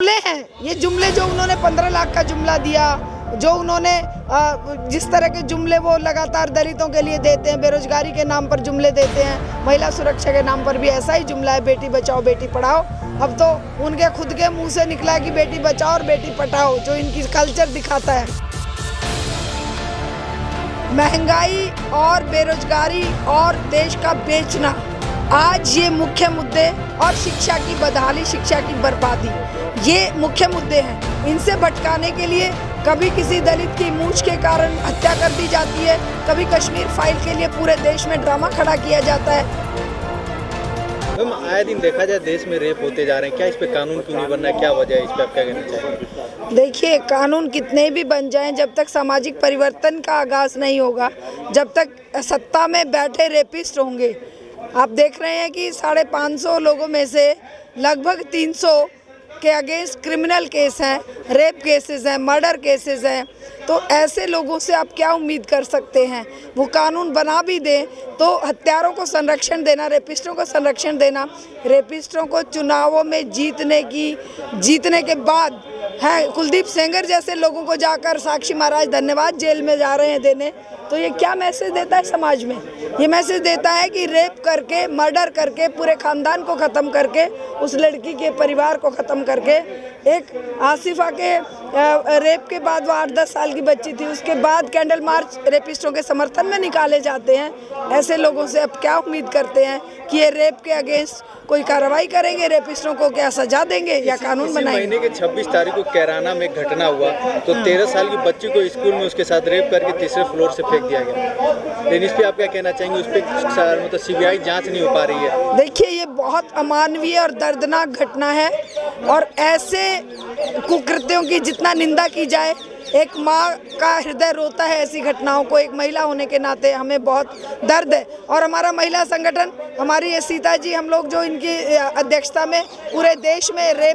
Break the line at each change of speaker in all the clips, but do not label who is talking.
जुमले हैं ये जुमले जो उन्होंने 15 लाख का जुमला दिया, जो उन्होंने जिस तरह के जुमले वो लगातार दलितों के लिए देते हैं, बेरोजगारी के नाम पर जुमले देते हैं, महिला सुरक्षा के नाम पर भी ऐसा ही जुमला है, बेटी बचाओ बेटी पढ़ाओ। अब तो उनके खुद के मुंह से निकला है कि बेटी बचाओ और बेटी पढ़ाओ, जो इनकी कल्चर दिखाता है। महंगाई और बेरोजगारी और देश का बेचना, आज ये मुख्य मुद्दे, और शिक्षा की बदहाली, शिक्षा की बर्बादी, ये मुख्य मुद्दे हैं। इनसे भटकाने के लिए कभी किसी दलित की मूंछ के कारण हत्या कर दी जाती है, कभी कश्मीर फाइल के लिए पूरे देश में ड्रामा खड़ा किया जाता है।
आए दिन देखा जाए देश में रेप होते जा रहे हैं, क्या इस पे कानून क्यों नहीं बन रहा है, क्या वजह है, इस पे आप क्या कहना चाहेंगे?
देखिए, कानून कितने भी बन जाएं, जब तक सामाजिक परिवर्तन का आगाज नहीं होगा, जब तक सत्ता में बैठे रेपिस्ट होंगे। आप देख रहे हैं कि 550 लोगों में से लगभग 300 के अगेंस्ट क्रिमिनल केस हैं, रेप केसेस हैं, मर्डर केसेस हैं। तो ऐसे लोगों से आप क्या उम्मीद कर सकते हैं? वो कानून बना भी दें तो हत्यारों को संरक्षण देना, रेपिस्टों को संरक्षण देना, रेपिस्टों को चुनावों में जीतने के बाद है, कुलदीप सेंगर जैसे लोगों को जाकर साक्षी महाराज धन्यवाद जेल में जा रहे हैं देने, तो ये क्या मैसेज देता है समाज में? ये मैसेज देता है कि रेप करके, मर्डर करके, पूरे खानदान को ख़त्म करके, उस लड़की के परिवार को ख़त्म करके, एक आसिफा के रेप के बाद वो 8-10 साल की बच्ची थी, उसके बाद कैंडल मार्च रेपिस्टों के समर्थन में निकाले जाते हैं। ऐसे लोगों से अब क्या उम्मीद करते हैं कि ये रेप के अगेंस्ट कोई कार्रवाई करेंगे, रेपिस्टों को क्या सजा देंगे या कानून बनाएंगे?
महीने के 26 तारीख को कैराना में घटना हुआ, तो 13 साल की बच्ची को स्कूल में उसके साथ रेप करके तीसरे फ्लोर से फेंक दिया गया। लेकिन इस पे आप क्या कहना चाहेंगे? उस पर मतलब सीबीआई जांच नहीं हो पा रही है।
देखिए, ये बहुत अमानवीय और दर्दनाक घटना है, और ऐसे कुकृत्यों की जितना निंदा की जाए, एक माँ का हृदय रोता है ऐसी घटनाओं को। एक महिला होने के नाते हमें बहुत दर्द है, और हमारा महिला संगठन, हमारी ये सीता जी, हम लोग जो इनकी अध्यक्षता में पूरे देश में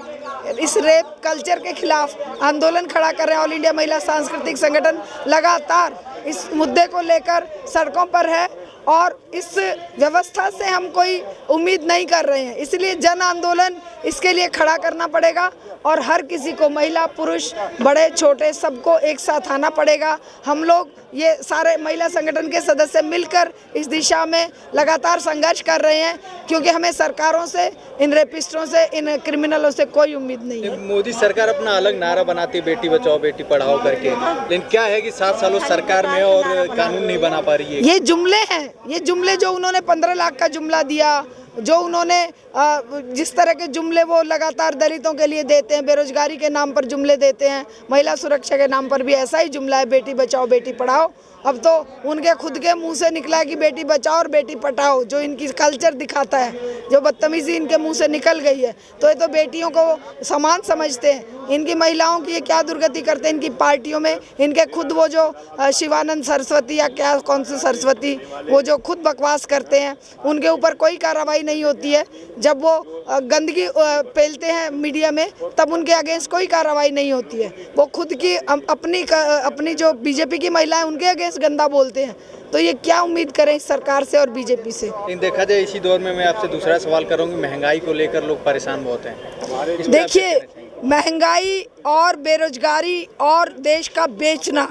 इस रेप कल्चर के खिलाफ आंदोलन खड़ा कर रहे हैं। ऑल इंडिया महिला सांस्कृतिक संगठन लगातार इस मुद्दे को लेकर सड़कों पर है, और इस व्यवस्था से हम कोई उम्मीद नहीं कर रहे हैं। इसलिए जन आंदोलन इसके लिए खड़ा करना पड़ेगा, और हर किसी को, महिला पुरुष बड़े छोटे सबको एक साथ आना पड़ेगा। हम लोग ये सारे महिला संगठन के सदस्य मिलकर इस दिशा में लगातार संघर्ष कर रहे हैं, क्योंकि हमें सरकारों से, इन रेपिस्टों से, इन क्रिमिनलों से कोई उम्मीद नहीं है।
मोदी सरकार अपना अलग नारा बनाती है, बेटी बचाओ बेटी पढ़ाओ करके, लेकिन क्या है कि 7 सालों सरकार में और कानून नहीं बना पा रही है।
ये जुमले हैं, ये जुमले जो उन्होंने 15 लाख का जुमला दिया, जो उन्होंने जिस तरह के जुमले वो लगातार दलितों के लिए देते हैं, बेरोजगारी के नाम पर जुमले देते हैं, महिला सुरक्षा के नाम पर भी ऐसा ही जुमला है, बेटी बचाओ बेटी पढ़ाओ। अब तो उनके खुद के मुंह से निकला है कि बेटी बचाओ और बेटी पढ़ाओ, जो इनकी कल्चर दिखाता है, जो बदतमीजी इनके मुंह से निकल गई है। तो ये तो बेटियों को समान समझते हैं। इनकी महिलाओं की ये क्या दुर्गति करते हैं इनकी पार्टियों में। इनके खुद वो जो शिवानंद सरस्वती या क्या कौन सी सरस्वती, वो जो खुद बकवास करते हैं, उनके ऊपर कोई कार्रवाई नहीं होती है। जब वो गंदगी फैलते हैं मीडिया में, तब उनके अगेंस्ट कोई कार्रवाई नहीं होती है। वो खुद की अपनी जो बीजेपी की महिलाएं, उनके अगेंस्ट गंदा बोलते हैं। तो ये क्या उम्मीद करें इस सरकार से और बीजेपी से?
देखा जाए इसी दौर में मैं आपसे दूसरा सवाल करूंगी, महंगाई को लेकर लोग परेशान बहुत हैं।
देखिए, महंगाई और बेरोजगारी और देश का बेचना,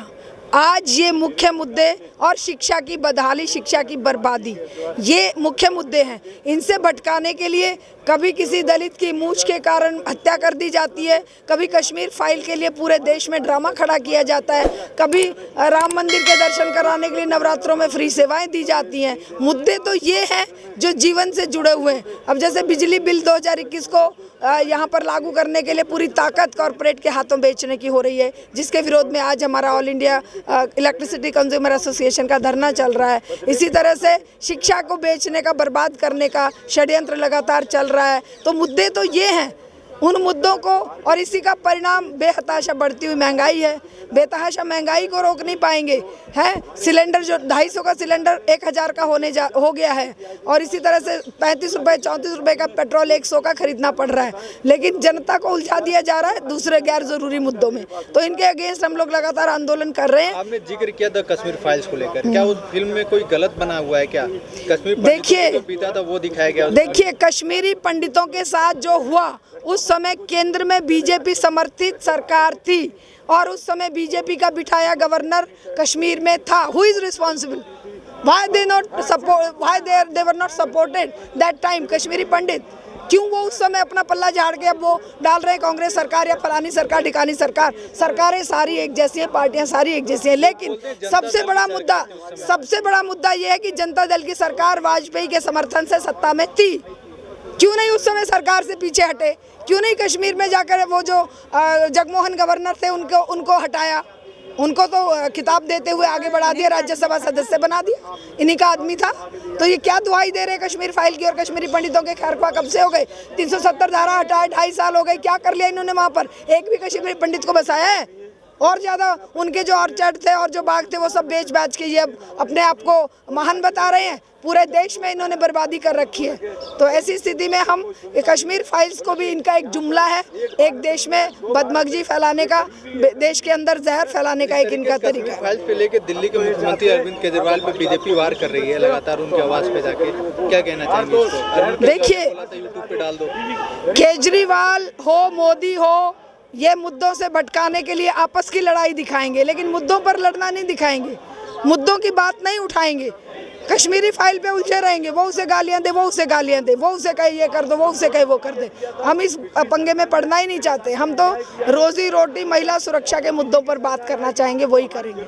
आज ये मुख्य मुद्दे, और शिक्षा की बदहाली, शिक्षा की बर्बादी, ये मुख्य मुद्दे हैं। इनसे भटकाने के लिए कभी किसी दलित की मूंछ के कारण हत्या कर दी जाती है, कभी कश्मीर फाइल के लिए पूरे देश में ड्रामा खड़ा किया जाता है, कभी राम मंदिर के दर्शन कराने के लिए नवरात्रों में फ्री सेवाएं दी जाती हैं। मुद्दे तो ये हैं जो जीवन से जुड़े हुए हैं। अब जैसे बिजली बिल 2021 को यहाँ पर लागू करने के लिए पूरी ताकत कॉरपोरेट के हाथों बेचने की हो रही है, जिसके विरोध में आज हमारा all India electricity consumer association का धरना चल रहा है। इसी तरह से शिक्षा को बेचने का, बर्बाद करने का षड्यंत्र लगातार चल रहा है। तो मुद्दे तो ये हैं, उन मुद्दों को, और इसी का परिणाम बेहताशा बढ़ती हुई महंगाई है। बेतहाशा महंगाई को रोक नहीं पाएंगे, है सिलेंडर जो 250 का सिलेंडर 1000 का हो गया है, और इसी तरह से 35 रुपये 34 रुपये का पेट्रोल 100 का खरीदना पड़ रहा है। लेकिन जनता को उलझा दिया जा रहा है दूसरे गैर जरूरी मुद्दों में। तो इनके अगेंस्ट हम लोग लगातार आंदोलन कर रहे हैं।
आपने जिक्र किया द कश्मीर फाइल्स को लेकर, क्या उस फिल्म में कोई गलत बना हुआ है क्या? कश्मीर
देखिए,
जो बीता था वो दिखाया गया।
देखिए, कश्मीरी पंडितों के साथ जो हुआ, उस समय केंद्र में बीजेपी समर्थित सरकार थी और उस समय बीजेपी का बिठाया गवर्नर कश्मीर में था। Who is responsible? Why they were not supported that time? Kashmiri Pandit क्यों वो उस समय अपना पल्ला झाड़ के अब वो डाल रहे हैं कांग्रेस सरकार या फलानी सरकार ढिकानी सरकार? सरकारें सारी एक जैसी हैं, पार्टियां सारी एक जैसी हैं, लेकिन सबसे बड़ा मुद्दा ये है कि जनता दल की सरकार वाजपेयी के समर्थन से सत्ता में थी। क्यों नहीं उस समय सरकार से पीछे हटे? क्यों नहीं कश्मीर में जाकर वो जो जगमोहन गवर्नर थे उनको हटाया? उनको तो खिताब देते हुए आगे बढ़ा दिया, राज्यसभा सदस्य बना दिया, इन्हीं का आदमी था। तो ये क्या दुहाई दे रहे हैं कश्मीर फाइल की? और कश्मीरी पंडितों के खैरख्वाह कब से हो गए? 370 धारा हटाए 2.5 साल हो गए, क्या कर लिया इन्होंने वहाँ पर? एक भी कश्मीरी पंडित को बसाया है? और ज़्यादा उनके जो ऑर्चर्ड थे और जो बाग थे वो सब बेच बाच के ये अब अपने आप को महान बता रहे हैं। पूरे देश में इन्होंने बर्बादी कर रखी है। तो ऐसी स्थिति में हम कश्मीर फाइल्स को भी इनका एक जुमला है, एक देश में बदमगजी फैलाने का, देश के अंदर जहर फैलाने का एक इनका तरीका है।
फाइल्स पे लेके दिल्ली के मुख्यमंत्री अरविंद केजरीवाल पे बीजेपी वार कर रही है लगातार उनकी आवाज पे जाके, क्या कहना चाहेंगे इसको?
देखिए,
यूट्यूब पे डाल दो।
केजरीवाल हो, मोदी हो, ये मुद्दों से भटकाने के लिए आपस की लड़ाई दिखाएंगे, लेकिन मुद्दों पर लड़ना नहीं दिखाएंगे, मुद्दों की बात नहीं उठाएंगे। कश्मीरी फाइल पे उलझे रहेंगे, वो उसे गालियां दे, वो उसे गालियां दे, वो उसे कहे ये कर दो, वो उसे कहे वो कर दे। हम इस पंगे में पड़ना ही नहीं चाहते। हम तो रोजी रोटी, महिला सुरक्षा के मुद्दों पर बात करना चाहेंगे, वही करेंगे।